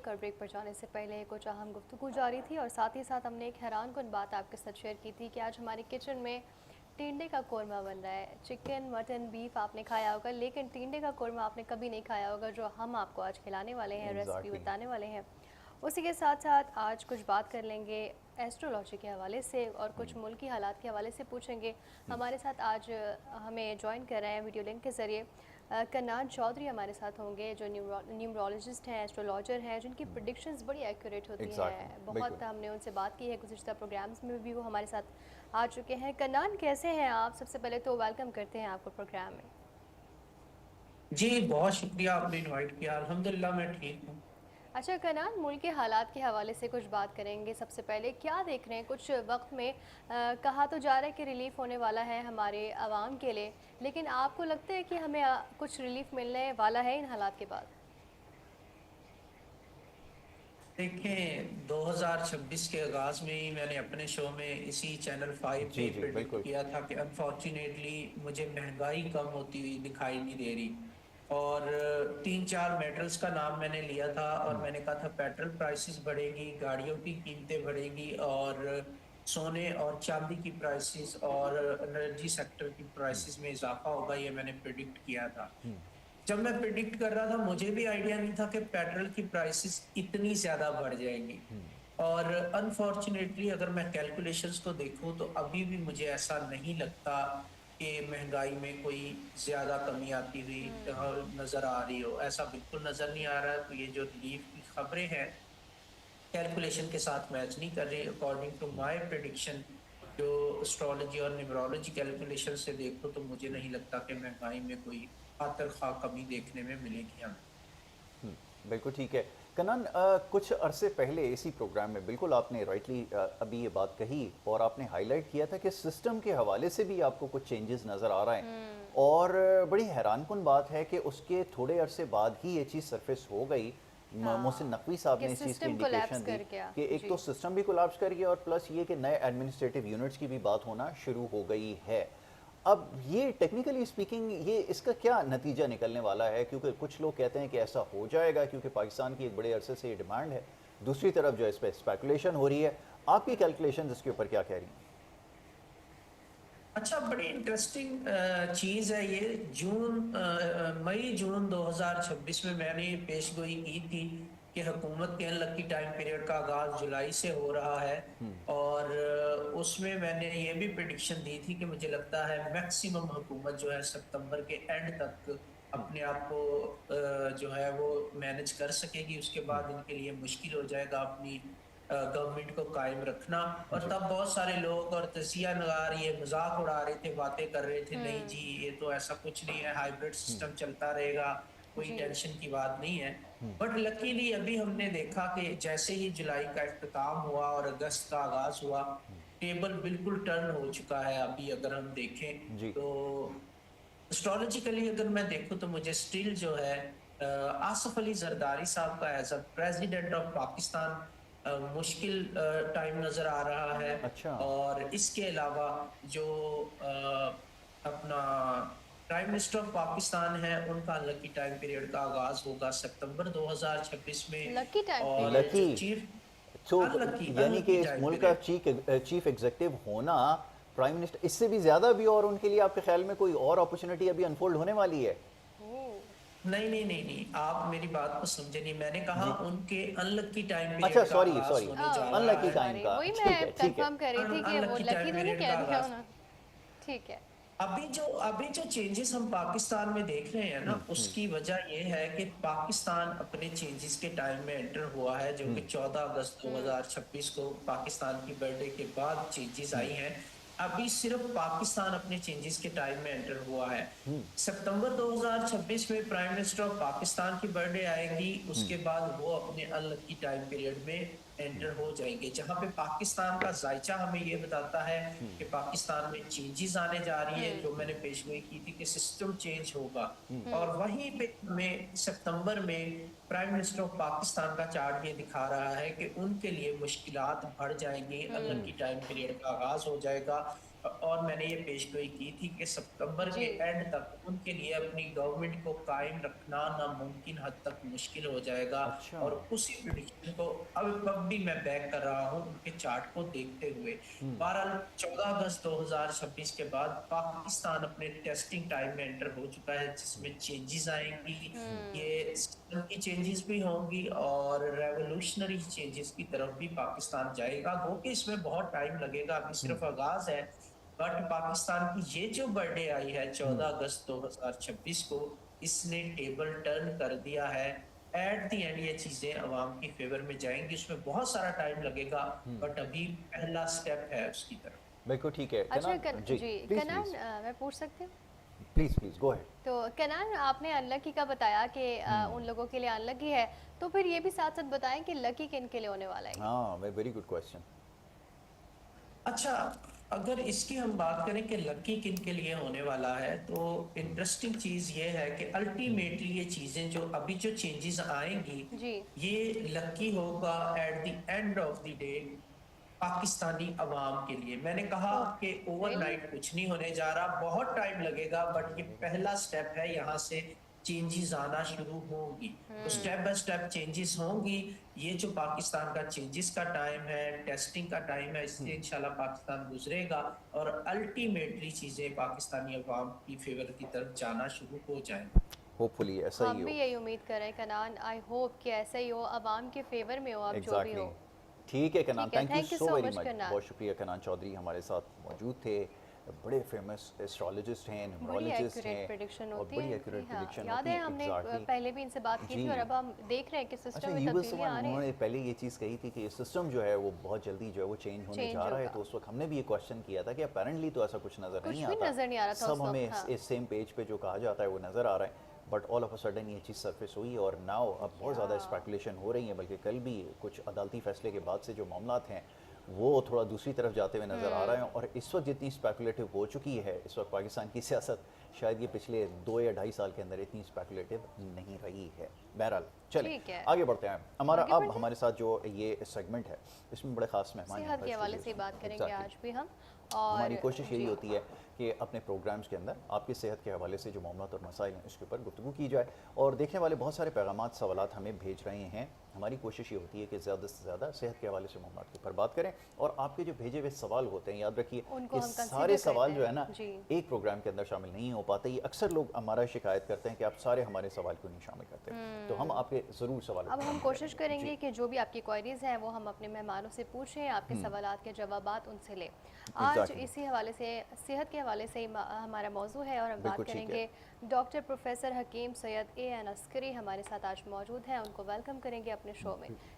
और ब्रेक पर जाने से पहले कुछ अहम गुफ्तगू जारी थी और साथ ही साथ हमने एक हैरानकुन बात आपके साथ शेयर की थी कि आज हमारे किचन में टिंडे का कोरमा बन रहा है। चिकन, मटन, बीफ आपने खाया होगा, लेकिन टिंडे का कोरमा आपने कभी नहीं खाया होगा, जो हम आपको आज खिलाने वाले हैं, रेसिपी एग्जैक्टली। बताने वाले हैं। उसी के साथ साथ आज कुछ बात कर लेंगे एस्ट्रोलॉजी के हवाले से और कुछ मुल्की हालात के हवाले से पूछेंगे। हमारे साथ आज हमें ज्वाइन कर रहे हैं वीडियो लिंक के ज़रिए कन्नान चौधरी हमारे साथ होंगे, जो न्यूमरोलॉजिस्ट हैं, एस्ट्रोलॉजर हैं, जिनकी प्रिडिक्शंस बड़ी एक्यूरेट होती एग्जैक्टली, हैं। बिल्कुल। बहुत हमने उनसे बात की है, गुज़िश्ता प्रोग्राम्स में भी वो हमारे साथ आ चुके हैं। कन्नान, कैसे हैं आप? सबसे पहले तो वेलकम करते हैं आपको प्रोग्राम में। जी, बहुत शुक्रिया आपने इनवाइट किया। अल्हम्दुलिल्लाह मैं ठीक हूँ। अच्छा कनान, मुल्क के हालात के हवाले से कुछ बात करेंगे। सबसे पहले क्या देख रहे हैं? कुछ वक्त में कहा तो जा रहा है कि रिलीफ होने वाला है हमारे आवाम के लिए, लेकिन आपको लगता है कि हमें कुछ रिलीफ मिलने वाला है इन हालात के बाद? देखें, 2026 के आगाज़ में ही मैंने अपने शो में इसी चैनल 5 जी पे जी, प्रेडिक्ट बिल्कुल। किया था कि अनफॉर्चुनेटली मुझे महंगाई कम होती हुई दिखाई नहीं दे रही। और 3-4 मेटल्स का नाम मैंने लिया था और मैंने कहा था पेट्रोल प्राइसेस बढ़ेगी, गाड़ियों की कीमतें बढ़ेगी और सोने और चांदी की प्राइसेस और एनर्जी सेक्टर की प्राइसेस में इजाफा होगा, ये मैंने प्रेडिक्ट किया था। जब मैं प्रिडिक्ट कर रहा था मुझे भी आइडिया नहीं था कि पेट्रोल की प्राइसेस इतनी ज्यादा बढ़ जाएंगी। और अनफॉर्चुनेटली अगर मैं कैलकुलेशंस को देखूं तो अभी भी मुझे ऐसा नहीं लगता कि महंगाई में कोई ज्यादा कमी आती हुई नजर आ रही हो। ऐसा बिल्कुल नजर नहीं आ रहा। तो ये जो रिलीफ की खबरें हैं कैलकुलेशन के साथ मैच नहीं कर रही अकॉर्डिंग टू माय प्रिडिक्शन। जो एस्ट्रोलॉजी और न्यूमरोलॉजी कैलकुलेशन से देखो तो मुझे नहीं लगता कि महंगाई में कोई खातर खा कमी देखने में मिलेगी हमें। बिल्कुल ठीक है। कनन, कुछ अरसे पहले इसी प्रोग्राम में बिल्कुल आपने राइटली अभी ये बात कही और आपने हाईलाइट किया था कि सिस्टम के हवाले से भी आपको कुछ चेंजेस नज़र आ रहे हैं। और बड़ी हैरानकुन बात है कि उसके थोड़े अरसे बाद ही ये चीज़ सरफेस हो गई। मोहसिन हाँ, नकवी साहब कि ने इस चीज़ की सिस्टम कोलैप्स इंडिकेशन दी कर गया। कि एक जी। तो सिस्टम भी कोलैप्स कर गया और प्लस ये कि नए एडमिनिस्ट्रेटिव यूनिट्स की भी बात होना शुरू हो गई है। अब ये टेक्निकली स्पीकिंग ये इसका क्या नतीजा निकलने वाला है? क्योंकि कुछ लोग कहते हैं कि ऐसा हो जाएगा क्योंकि पाकिस्तान की एक बड़े अरसे से ये डिमांड है। दूसरी तरफ जो इस पर स्पेकुलेशन हो रही है, आपकी कैलकुलेशन इसके ऊपर क्या कह रही हैं? अच्छा, बड़ी इंटरेस्टिंग चीज है ये। मई जून 2026 में मैंने पेशगोई की थी कि हुकूमत के अनलकी टाइम पीरियड का आगाज जुलाई से हो रहा है। और उसमें मैंने ये भी प्रिडिक्शन दी थी कि मुझे लगता है मैक्सिमम हुकूमत जो है सितंबर के एंड तक अपने आप को जो है वो मैनेज कर सकेगी। उसके बाद इनके लिए मुश्किल हो जाएगा अपनी गवर्नमेंट को कायम रखना। और जी तब बहुत सारे लोग और तजिया नगार ये मजाक उड़ा रहे थे, बातें कर रहे थे, नहीं जी ये तो ऐसा कुछ नहीं है, हाइब्रिड सिस्टम चलता रहेगा, कोई जी। टेंशन की बात नहीं है। बट लकीली अभी हमने देखा कि जैसे ही जुलाई का इख्तिताम हुआ और अगस्त का आगाज हुआ, टेबल बिल्कुल टर्न हो चुका है। अभी अगर हम देखें जी। तो एस्ट्रोलॉजिकली अगर मैं देखूं तो मुझे स्टिल जो है आसफ अली जरदारी साहब का as a president of Pakistan मुश्किल टाइम नजर आ रहा है। अच्छा। और इसके अलावा जो अपना प्राइम मिनिस्टर ऑफ पाकिस्तान है उनका लकी टाइम पीरियड का आगाज होगा सितंबर 2026 में। लकी टाइम और पीरियड। लकी। जो चीफ तो अनलकी यानी कि अनलकी इस टाइम मुल्क का पीरियड। चीफ एग्जीक्यूटिव होना, प्राइम मिनिस्टर, इससे भी ज़्यादा भी और उनके लिए आपके ख्याल में कोई और अपॉर्चुनिटी अभी अनफोल्ड होने वाली है? ओह। नहीं नहीं नहीं नहीं, आप मेरी बात को समझे नहीं। मैंने कहा जी। उनके अनलकी टाइम अच्छा, पीरियड का सॉरी आगाज सॉरी। होने जा रहा अनलकी है। टाइम सॉरी, का, वही ठीक मैं है ठीक है। कंफर्म कर रही थी कि वो अनलकी लकी टाइम तो नहीं पीरियड कह का दिया आगाज। उन्होंने। ठीक है। अभी जो चेंजेस हम पाकिस्तान में देख रहे हैं ना, उसकी वजह यह है कि पाकिस्तान अपने चेंजेस के टाइम में एंटर हुआ है, जो कि 14 अगस्त 2026 को पाकिस्तान की बर्थडे के बाद चेंजेस आई हैं। अभी सिर्फ पाकिस्तान अपने चेंजेस के टाइम में एंटर हुआ है। सितंबर 2026 में प्राइम मिनिस्टर ऑफ पाकिस्तान की बर्थडे आएगी, उसके बाद वो अपने अनलकी टाइम पीरियड में एंटर हो जाएंगे, जहां पे पाकिस्तान का जायचा हमें ये बताता है कि पाकिस्तान में चेंजेस आने जा रही है। जो मैंने पेशगोई की थी कि सिस्टम चेंज होगा। और वहीं पे हमें सितंबर में प्राइम मिनिस्टर ऑफ पाकिस्तान का चार्ट ये दिखा रहा है कि उनके लिए मुश्किलात बढ़ जाएंगी, अनलकी टाइम पीरियड का आगाज हो जाएगा। और मैंने ये पेशगोई की थी कि सितंबर के जी। एंड तक उनके लिए अपनी गवर्नमेंट को कायम रखना नामुमकिन हद तक मुश्किल हो जाएगा। अच्छा। और उसी प्रिडिक्शन को अब भी मैं बैक कर रहा हूँ उनके चार्ट को देखते हुए। हम्म। बहरहाल 14 अगस्त 2026 के बाद पाकिस्तान अपने टेस्टिंग टाइम में एंटर हो चुका है, जिसमें चेंजेस आएंगी। हम्म। ये सिस्टम की चेंजेस भी होंगी और रेवोल्यूशनरी चेंजेस की तरफ भी पाकिस्तान जाएगा। हो कि इसमें बहुत टाइम लगेगा, अभी सिर्फ आगाज है। बट पाकिस्तान की ये जो बर्थडे आई है 14 हम्म। अगस्त 2026 को, इसने टेबल टर्न कर दिया है। एट द एंड ये चीजें अवाम की फेवर में जाएंगी, उसमें बहुत सारा टाइम लगेगा, हम्म। बट अभी पहला स्टेप है उसकी तरफ। बिल्कुल ठीक है अच्छा कनान जी। जी प्लीज कनान, प्लीज मैं पूछ सकती हूँ? Please please go ahead. तो कनान, आपने अनलकी का बताया कि उन लोगों के लिए अनलकी है, तो फिर ये भी साथ साथ बताएं कि लकी किन के लिए होने वाला है ये? हाँ, वेरी गुड क्वेश्चन। अच्छा, अगर इसकी हम बात करें कि लकी किन के लिए होने वाला है, तो इंटरेस्टिंग चीज ये है कि अल्टीमेटली ये चीजें जो अभी जो चेंजेस आएंगी, जी। ये लकी होगा at the end of the day Pakistani अवाम के लिए। मैंने कहा ओह, कि रियली? ओवरनाइट कुछ नहीं होने जा रहा, बहुत टाइम लगेगा, बट ये पहला स्टेप है, यहाँ से चेंजेस आना शुरू होंगी। तो हम्म। स्टेप बाय स्टेप चेंजेस होंगी। ये जो पाकिस्तान का चेंजेस का टाइम है, टेस्टिंग का टाइम है, इससे इंशाल्लाह पाकिस्तान गुजरेगा और अल्टीमेटली चीजें पाकिस्तानी अवाम की फेवर की तरफ जाना शुरू हो जाएंगी। होपफुली ऐसा ही हम भी हो। यही उम्मीद कर रहे हैं कनान, आई होप कि ऐसा ही हो, आवाम के फेवर में हो, अब जो भी एग्जैक्टली हो। ठीक है कनान, ठीक है, thank you thank you so so very much much. Kanan. बहुत शुक्रिया कनान चौधरी हमारे साथ मौजूद थे। बड़े फेमस एस्ट्रोलॉजिस्ट हैं, बड़ी न्यूमरोलॉजिस्ट एक्यूरेट हैं प्रेडिक्शन और होती बड़ी है एक्यूरेट हाँ, प्रेडिक्शन याद होती है है। हमने एग्जैक्टली पहले भी इनसे बात की जी। थी, और अब हम देख रहे हैं कि अच्छा, सिस्टम में यूबल तब्दीली सवाल आ रही है। उन्होंने पहले ये चीज़ कही थी कि ये सिस्टम जो है वो बहुत जल्दी जो है वो चेंज होने चेंज जा रहा है। होगा। तो उस वक्त हमने भी ये क्वेश्चन किया था कि अपेरेंटली तो ऐसा कुछ नज़र कुछ नहीं भी आता, नजर नहीं आ रहा था उस सब हमें वक्त, हाँ। इस सेम पेज पे जो कहा जाता है वो नज़र आ रहा है। But all of a sudden ये चीज़ सरफेस हुई और नाउ अब बहुत ज़्यादा या स्पेकुलेशन हो रही है, बल्कि कल भी कुछ अदालती फैसले के बाद से जो मामलात हैं वो थोड़ा दूसरी तरफ जाते हुए नज़र आ रहे हैं। और इस वक्त जितनी स्पेकुलेटिव हो चुकी है इस वक्त पाकिस्तान की सियासत, शायद ये पिछले 2 या 2.5 साल के अंदर इतनी स्पेकुलेटिव नहीं रही है। बहरहाल चलें ठीक है, आगे बढ़ते हैं। हमारा आगे अब बढ़ते हैं। हमारे साथ जो ये सेगमेंट है इसमें बड़े खास मेहमान हैं सेहत के हर्ष हवाले विजय से ही बात सिंह। करेंगे Exactly। आज भी हम। और हमारी कोशिश यही जी, होती है कि अपने प्रोग्राम्स के अंदर आपकी सेहत के हवाले से जो मामलात और मसाइल हैं उसके ऊपर गुफ्तगू की जाए। और देखने वाले बहुत सारे पैगामात सवालात हमें भेज रहे हैं। हमारी कोशिश ये होती है कि ज़्यादा से ज़्यादा सेहत के हवाले से मामलात के ऊपर बात करें। और आपके जो भेजे हुए सवाल होते हैं, याद रखिए उनको ये हम सारे कंसीडर सवाल करते जो है ना हैं जी। एक प्रोग्राम के अंदर शामिल नहीं हो पाते। ये अक्सर लोग हमारा शिकायत करते हैं कि आप सारे हमारे सवाल क्यों नहीं शामिल करते। तो हम आपके ज़रूर सवाल अब हम कोशिश करेंगे कि जो भी आपकी क्वेरीज हैं वो हम अपने मेहमानों से पूछें, आपके सवालात के जवाबात उनसे लें। आज Exactly। इसी हवाले से, सेहत के हवाले से ही हमारा मौजू है, और हम बात बिल्कुल ठीक है। करेंगे doctor professor Hakim Syed A N Askari हमारे साथ आज मौजूद हैं। उनको वेलकम करेंगे अपने शो में।